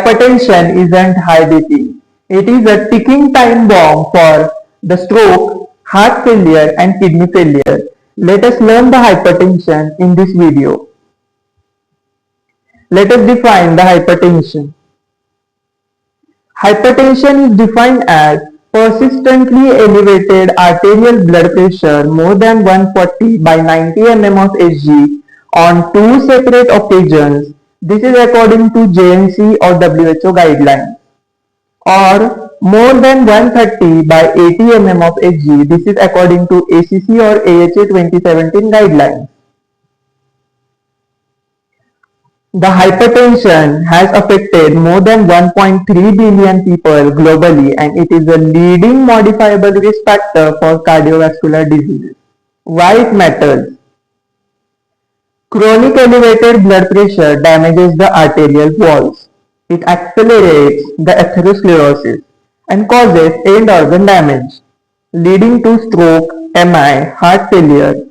Hypertension isn't high BP. It is a ticking time bomb for the stroke, heart failure and kidney failure. Let us learn the hypertension in this video. Let us define the hypertension. Hypertension is defined as persistently elevated arterial blood pressure more than 140 by 90 mm of Hg on two separate occasions. This is according to JNC or WHO guidelines. Or more than 130 by 80 mm of Hg. This is according to ACC or AHA 2017 guidelines. The hypertension has affected more than 1.3 billion people globally, and it is a leading modifiable risk factor for cardiovascular diseases. Why it matters? Chronic elevated blood pressure damages the arterial walls. It accelerates the atherosclerosis and causes end organ damage, leading to stroke, MI, heart failure,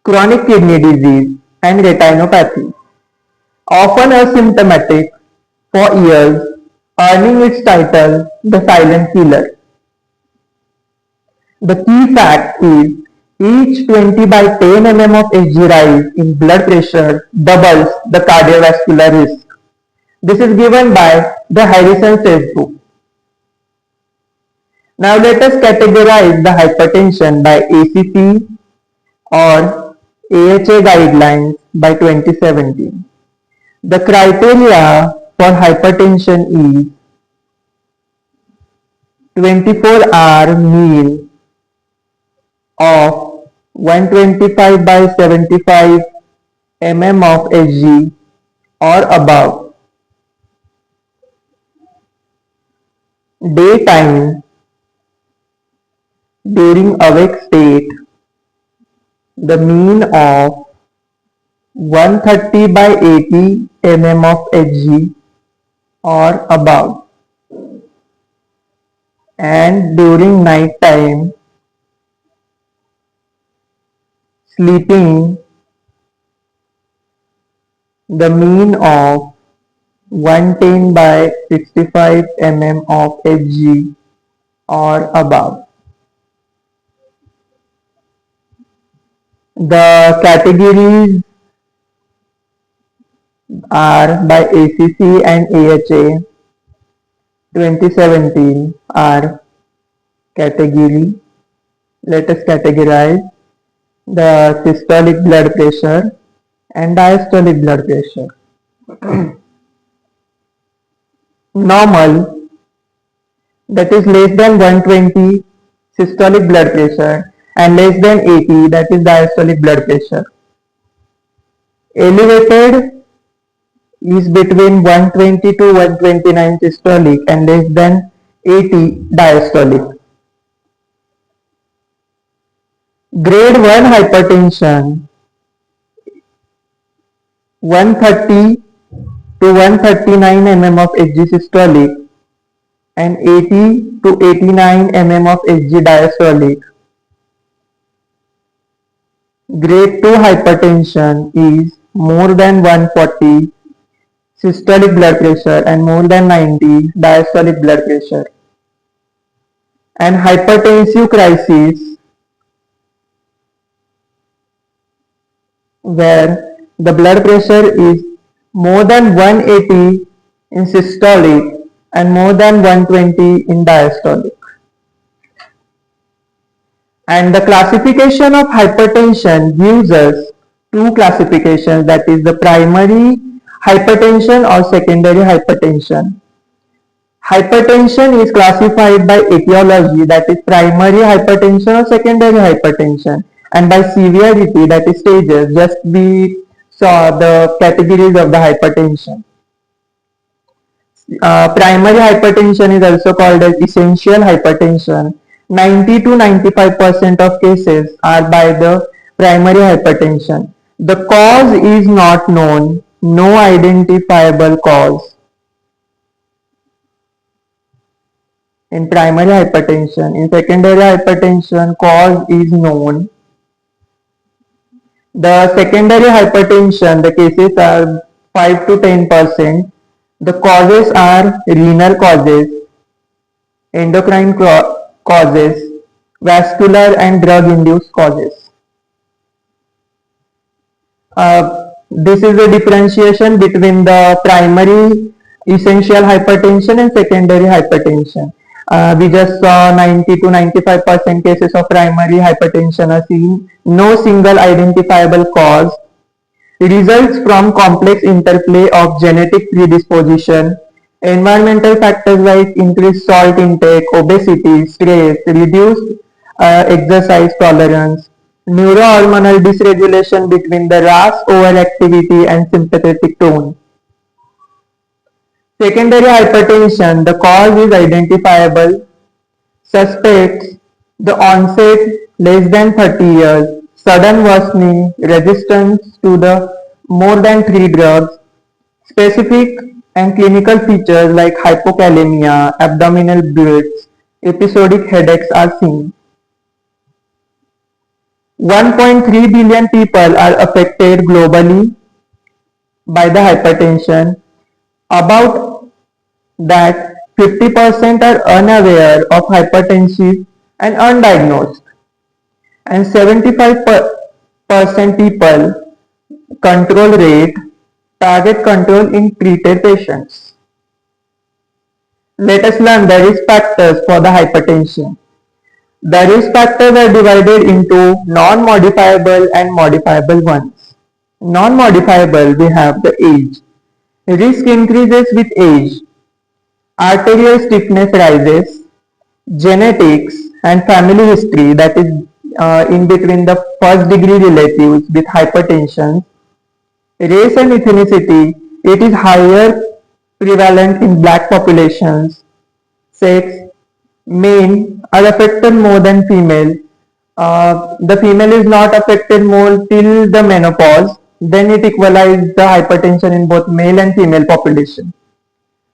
chronic kidney disease, and retinopathy. Often asymptomatic for years, earning its title, the silent killer. The key fact is each 20 by 10 mm of Hg rise in blood pressure doubles the cardiovascular risk. This is given by the Harrison Says book. Now let us categorize the hypertension by ACC or AHA guidelines by 2017. The criteria for hypertension is 24-hour mean of 125 by 75 mm of Hg or above. Daytime during awake state, the mean of 130 by 80 mm of Hg or above, and during night time sleeping, the mean of 110 by 65 mm of Hg or above. The categories are by ACC and AHA 2017 are category. Let us categorize the systolic blood pressure and diastolic blood pressure. Normal, that is less than 120 systolic blood pressure and less than 80, that is diastolic blood pressure. Elevated is between 120 to 129 systolic and less than 80 diastolic. Grade 1 hypertension, 130 to 139 mm of Hg systolic and 80 to 89 mm of Hg diastolic. Grade 2 hypertension is more than 140 systolic blood pressure and more than 90 diastolic blood pressure. And hypertensive crisis, where the blood pressure is more than 180 in systolic and more than 120 in diastolic. And the classification of hypertension gives us two classifications, that is the primary hypertension or secondary hypertension. Hypertension is classified by etiology, that is primary hypertension or secondary hypertension, and by severity, that is stages. Just we saw the categories of the hypertension. Primary hypertension is also called as essential hypertension. 90 to 95% of cases are by the primary hypertension. The cause is not known, no identifiable cause. In primary hypertension, in secondary hypertension, cause is known. The secondary hypertension, the cases are 5 to 10%. The causes are renal causes, endocrine causes, vascular and drug-induced causes. This is a differentiation between the primary essential hypertension and secondary hypertension. We just saw 90 to 95% cases of primary hypertension are seen. No single identifiable cause. It results from complex interplay of genetic predisposition, environmental factors like increased salt intake, obesity, stress, reduced exercise tolerance, neurohormonal dysregulation between the RAS overactivity and sympathetic tone. Secondary hypertension, the cause is identifiable. Suspects the onset less than 30 years, sudden worsening, resistance to the more than 3 drugs, specific and clinical features like hypokalemia, abdominal bleeds, episodic headaches are seen. 1.3 billion people are affected globally by the hypertension. About that 50% are unaware of hypertension and undiagnosed, and 75% people control rate target control in treated patients. Let us learn the risk factors for the hypertension. The risk factors are divided into non-modifiable and modifiable ones. Non-modifiable, we have the age. Risk increases with age. Arterial stiffness rises. Genetics and family history, that is in between the first degree relatives with hypertension. Race and ethnicity, it is higher prevalent in black populations. Sex, men are affected more than female. The female is not affected more till the menopause. Then it equalizes the hypertension in both male and female population.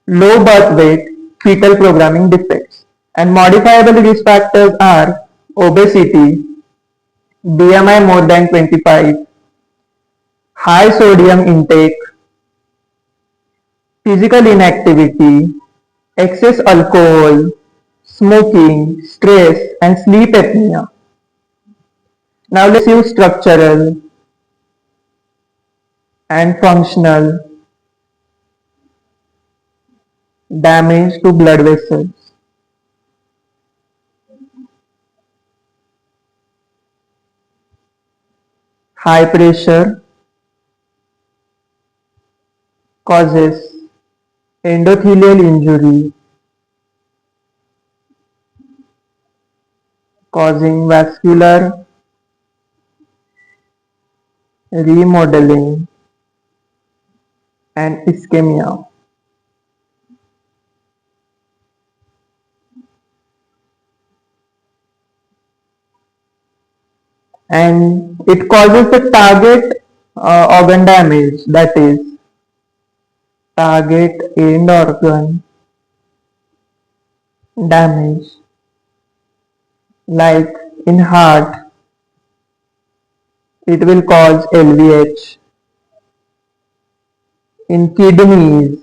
Low birth weight, fetal programming defects. And modifiable risk factors are obesity, BMI more than 25, high sodium intake, physical inactivity, excess alcohol, smoking, stress, and sleep apnea. Now let's use structural and functional damage to blood vessels. High pressure causes endothelial injury, causing vascular remodeling and ischemia. And it causes the target organ damage, that is target end organ damage, like in heart it will cause LVH, in kidneys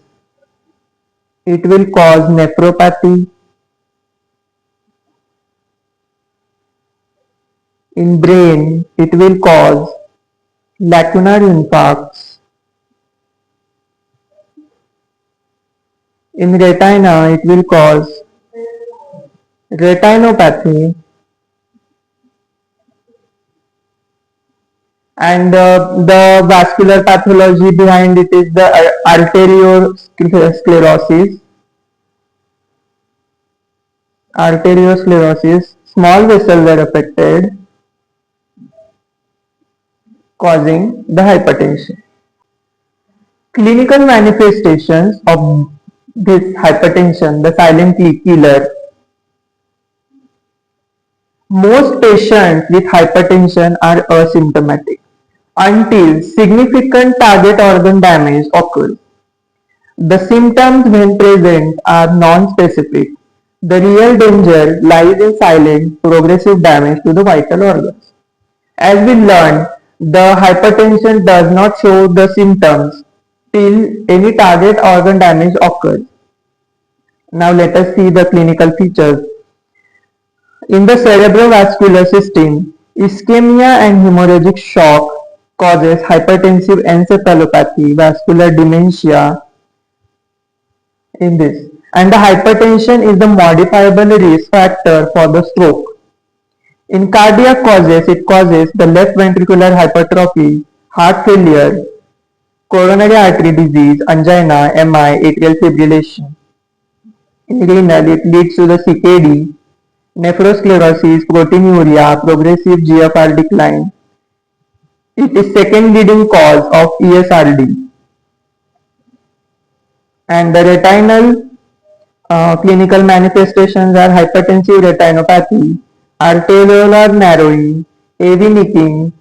it will cause nephropathy, in brain it will cause lacunar infarcts, in retina it will cause retinopathy, and the vascular pathology behind it is the arteriosclerosis. Arteriosclerosis, small vessels are affected, causing the hypertension. Clinical manifestations of this hypertension, the silent killer. Most patients with hypertension are asymptomatic until significant target organ damage occurs. The symptoms when present are non-specific. The real danger lies in silent, progressive damage to the vital organs. As we learned, the hypertension does not show the symptoms. till any target organ damage occurs. Now let us see the clinical features. In the cerebrovascular system, ischemia and hemorrhagic shock causes hypertensive encephalopathy, vascular dementia in this. And the hypertension is the modifiable risk factor for the stroke. In cardiac causes, it causes the left ventricular hypertrophy, heart failure, coronary artery disease, angina, MI, atrial fibrillation. In renal, it leads to the CKD, nephrosclerosis, proteinuria, progressive GFR decline. It is second leading cause of ESRD. And the retinal clinical manifestations are hypertensive retinopathy, arteriolar narrowing, AV nicking,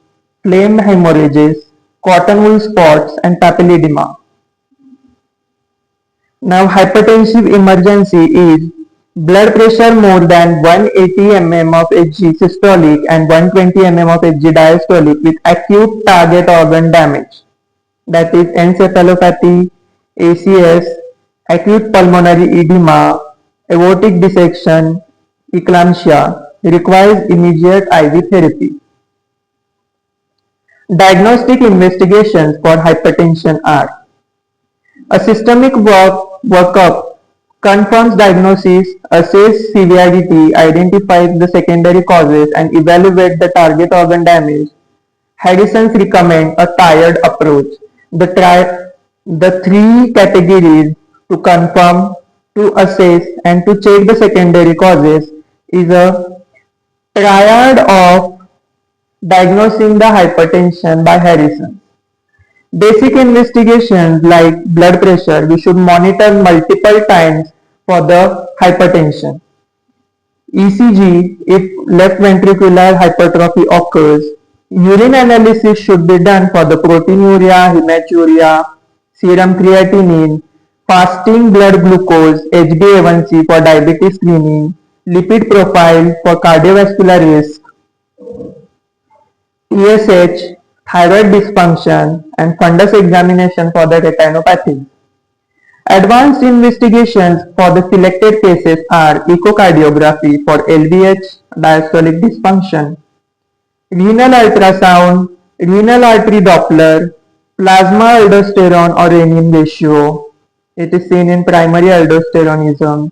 flame hemorrhages, cotton wool spots, and papilledema. Now, hypertensive emergency is blood pressure more than 180 mm of Hg systolic and 120 mm of Hg diastolic with acute target organ damage, that is encephalopathy, ACS, acute pulmonary edema, aortic dissection, eclampsia, requires immediate IV therapy. Diagnostic investigations for hypertension are: a systemic workup confirms diagnosis, assess severity, identifies the secondary causes, and evaluates the target organ damage. Harrison's recommend a tiered approach. The three categories to confirm, to assess, and to check the secondary causes is a triad of diagnosing the hypertension by Harrison. Basic investigations like blood pressure, we should monitor multiple times for the hypertension. ECG, if left ventricular hypertrophy occurs. Urine analysis should be done for the proteinuria, hematuria, serum creatinine, fasting blood glucose, HbA1c for diabetes screening, lipid profile for cardiovascular risk, TSH, thyroid dysfunction, and fundus examination for the retinopathy. Advanced investigations for the selected cases are echocardiography for LVH, diastolic dysfunction, renal ultrasound, renal artery Doppler, plasma aldosterone or renin ratio. It is seen in primary aldosteronism,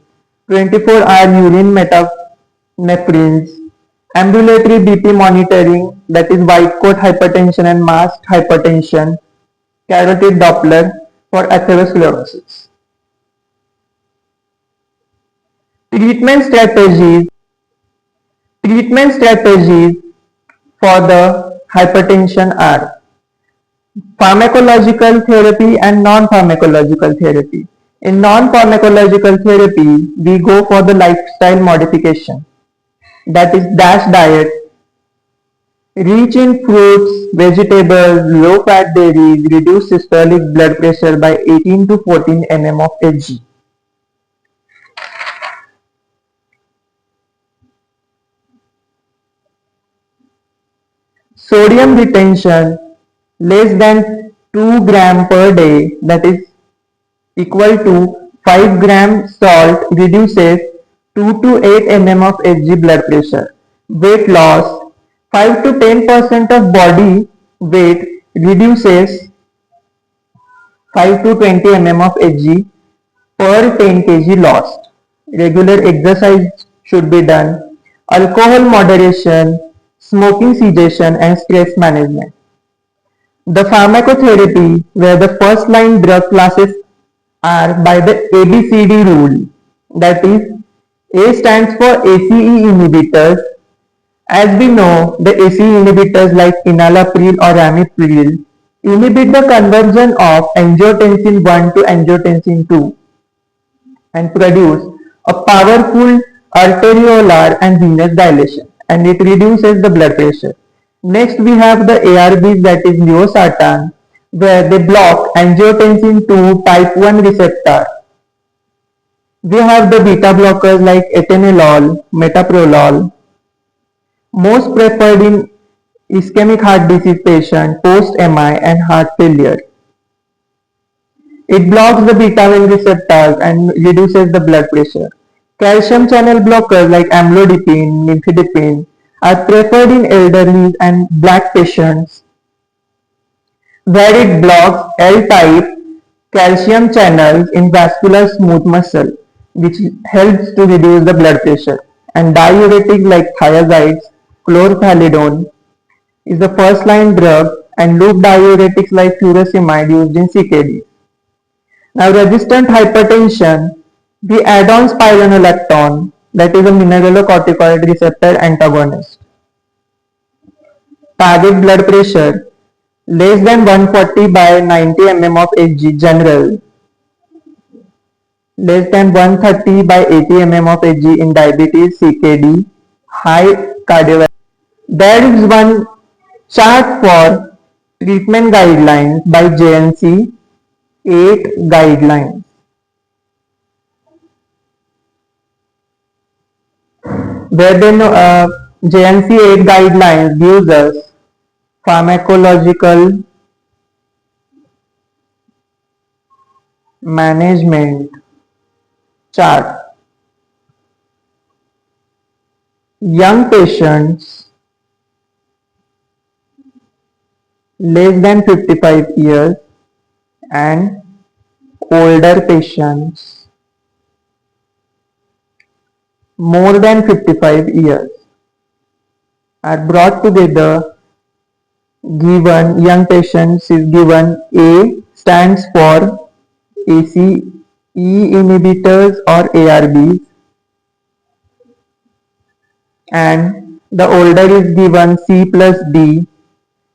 24-hour urine metanephrines, ambulatory BP monitoring, that is white coat hypertension and masked hypertension, carotid Doppler for atherosclerosis. Treatment strategies for the hypertension are pharmacological therapy and non-pharmacological therapy. In non-pharmacological therapy, we go for the lifestyle modification, that is DASH diet, rich in fruits, vegetables, low-fat dairies, reduce systolic blood pressure by 18 to 14 mm of Hg. Sodium retention less than 2 gram per day, that is equal to 5 gram salt, reduces 2 to 8 mm of Hg blood pressure. Weight loss, 5 to 10% of body weight reduces 5 to 20 mm of Hg per 10 kg lost. Regular exercise should be done. Alcohol moderation, smoking cessation, and stress management. The pharmacotherapy, where the first line drug classes are by the ABCD rule, that is, A stands for ACE inhibitors. As we know, the ACE inhibitors like enalapril or ramipril inhibit the conversion of angiotensin 1 to angiotensin 2 and produce a powerful arteriolar and venous dilation, and it reduces the blood pressure. Next we have the ARBs, that is losartan, where they block angiotensin 2 type 1 receptor. We have the beta blockers like atenolol, metoprolol, most preferred in ischemic heart disease patient, post-MI and heart failure. It blocks the beta-1 receptors and reduces the blood pressure. Calcium channel blockers like amlodipine, nifedipine are preferred in elderly and black patients where it blocks L-type calcium channels in vascular smooth muscle, which helps to reduce the blood pressure. And diuretics like thiazides, chlorphalidone is the first-line drug, and loop diuretics like furosemide used in CKD. Now, resistant hypertension, we add on spironolactone, that is a mineralocorticoid receptor antagonist. Target blood pressure less than 140 by 90 mm of Hg general, less than 130 by 80 mm of Hg in diabetes, CKD, high cardiovascular. There is one chart for treatment guidelines by JNC 8 guidelines. Where then JNC 8 guidelines gives us pharmacological management chart. Young patients less than 55 years and older patients more than 55 years are brought together. Given young patients is given A stands for ACE inhibitors or ARBs, and the older is given C plus D,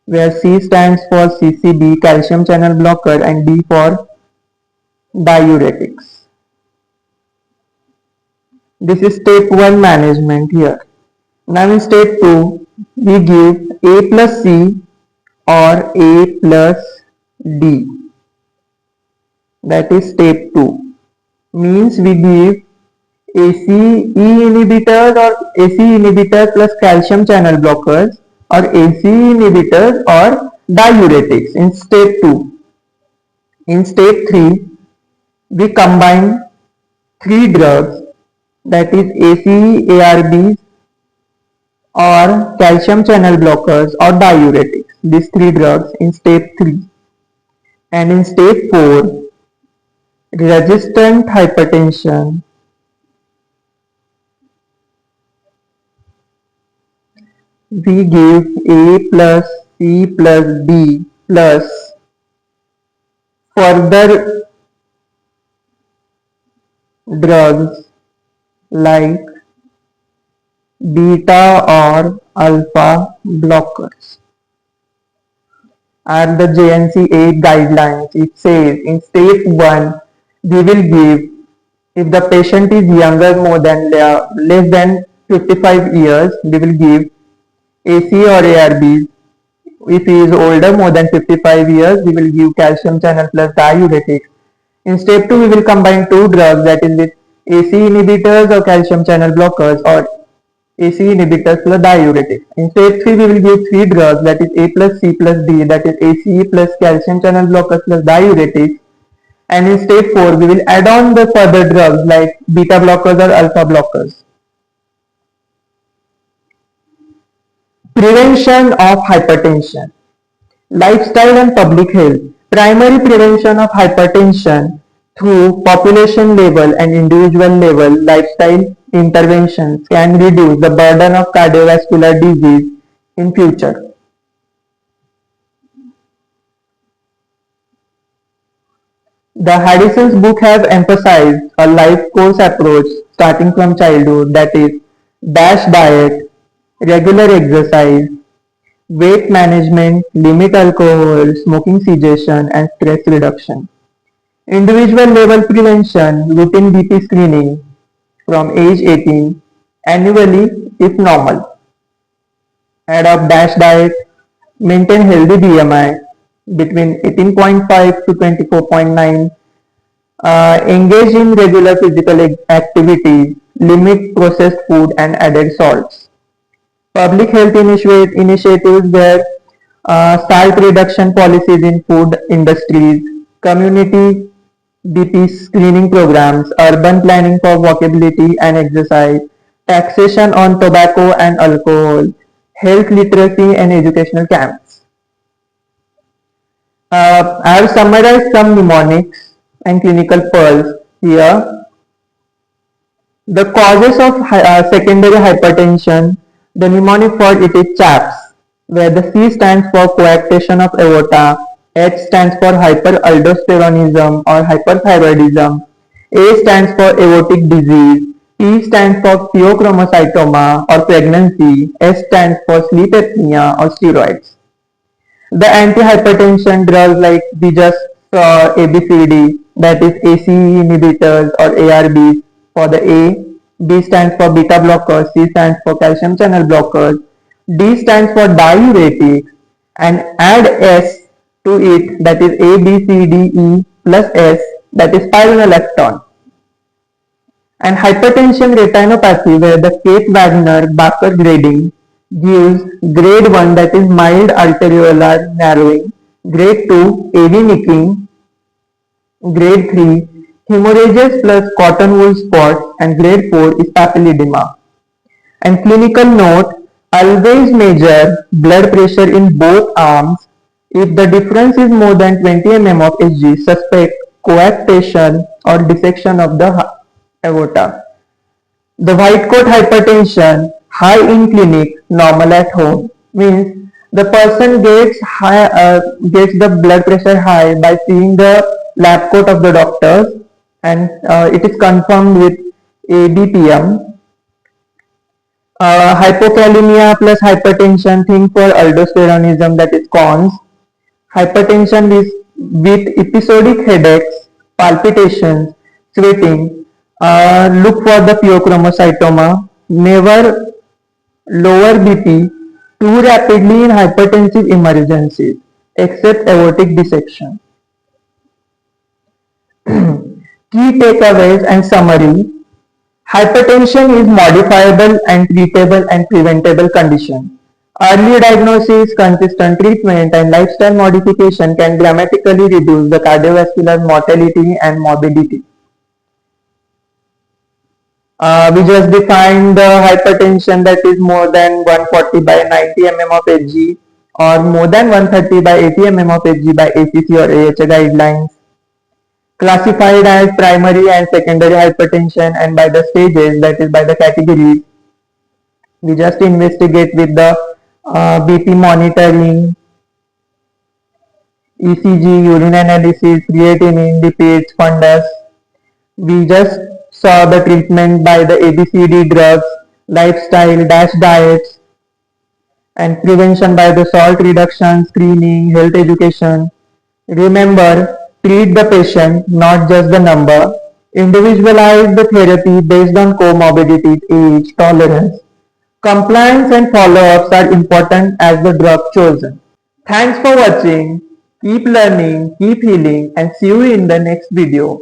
where C stands for CCB calcium channel blocker and D for diuretics. This is step 1 management here. Now in step 2 we give A plus C or A plus D. That is step 2. Means we give ACE inhibitors or ACE inhibitor plus calcium channel blockers or ACE inhibitors or diuretics in step 2. In step 3, we combine 3 drugs, that is ACE, ARBs or calcium channel blockers or diuretics. These 3 drugs in step 3. And in step 4, resistant hypertension, we give A plus C plus D plus further drugs like beta or alpha blockers. And the JNC 8 guidelines, it says in step 1 we will give, if the patient is younger more than less than 55 years, we will give AC or ARBs. If he is older more than 55 years, we will give calcium channel plus diuretics. In step 2 we will combine 2 drugs, that is with AC inhibitors or calcium channel blockers or AC inhibitors plus diuretics. In step 3 we will give 3 drugs, that is A plus C plus D, that is ACE plus calcium channel blockers plus diuretics. And in step 4 we will add on the further drugs like beta blockers or alpha blockers. Prevention of hypertension. Lifestyle and public health. Primary prevention of hypertension through population level and individual level lifestyle interventions can reduce the burden of cardiovascular disease in future. The Haddison's book have emphasized a life course approach starting from childhood, that is DASH diet, regular exercise, weight management, limit alcohol, smoking cessation and stress reduction. Individual level prevention, routine BP screening from age 18 annually if normal. Adopt DASH diet, maintain healthy BMI between 18.5 to 24.9, engage in regular physical activities, limit processed food and added salts. Public health initiatives where salt reduction policies in food industries, community BP screening programs, urban planning for walkability and exercise, taxation on tobacco and alcohol, health literacy and educational camps. I have summarized some mnemonics and clinical pearls here. The causes of secondary hypertension, the mnemonic for it is CHAPS, where the C stands for coarctation of aorta, H stands for hyperaldosteronism or hyperthyroidism, A stands for aortic disease, P stands for pheochromocytoma or pregnancy, S stands for sleep apnea or steroids. The antihypertension drugs like we just saw ABCD, that is ACE inhibitors or ARBs for the A, B stands for beta blockers, C stands for calcium channel blockers, D stands for diuretics, and add S to it, that is A, B, C, D, E plus S, that is spironolactone. And hypertension retinopathy, where the Kate-Wagner-Baker grading gives grade 1, that is mild arteriolar narrowing, grade 2 AV nicking, grade 3 hemorrhages plus cotton wool spots, and grade 4 is papilledema. And clinical note, always measure blood pressure in both arms. If the difference is more than 20 mm of Hg, suspect coarctation or dissection of the aorta. The white coat hypertension, high in clinic, normal at home, means the person gets the blood pressure high by seeing the lab coat of the doctors, and it is confirmed with ABPM. Hypokalemia plus hypertension, thing for aldosteronism, that is cons. Hypertension is with episodic headaches, palpitations, sweating. Look for the pheochromocytoma. Never lower BP too rapidly in hypertensive emergencies, except aortic dissection. Key takeaways and summary. Hypertension is modifiable and treatable and preventable condition. Early diagnosis, consistent treatment, and lifestyle modification can dramatically reduce the cardiovascular mortality and morbidity. We just defined the hypertension, that is more than 140 by 90 mm of Hg or more than 130 by 80 mm of Hg by ACC or AHA guidelines. Classified as primary and secondary hypertension, and by the stages, that is by the categories. We just investigate with the BP monitoring, ECG, urine analysis, creatinine, lipids, fundus. We just saw the treatment by the ABCD drugs, lifestyle, DASH diets, and prevention by the salt reduction, screening, health education. Remember, treat the patient, not just the number. Individualize the therapy based on comorbidities, age, tolerance. Compliance and follow-ups are important as the drug chosen. Thanks for watching. Keep learning, keep healing, and see you in the next video.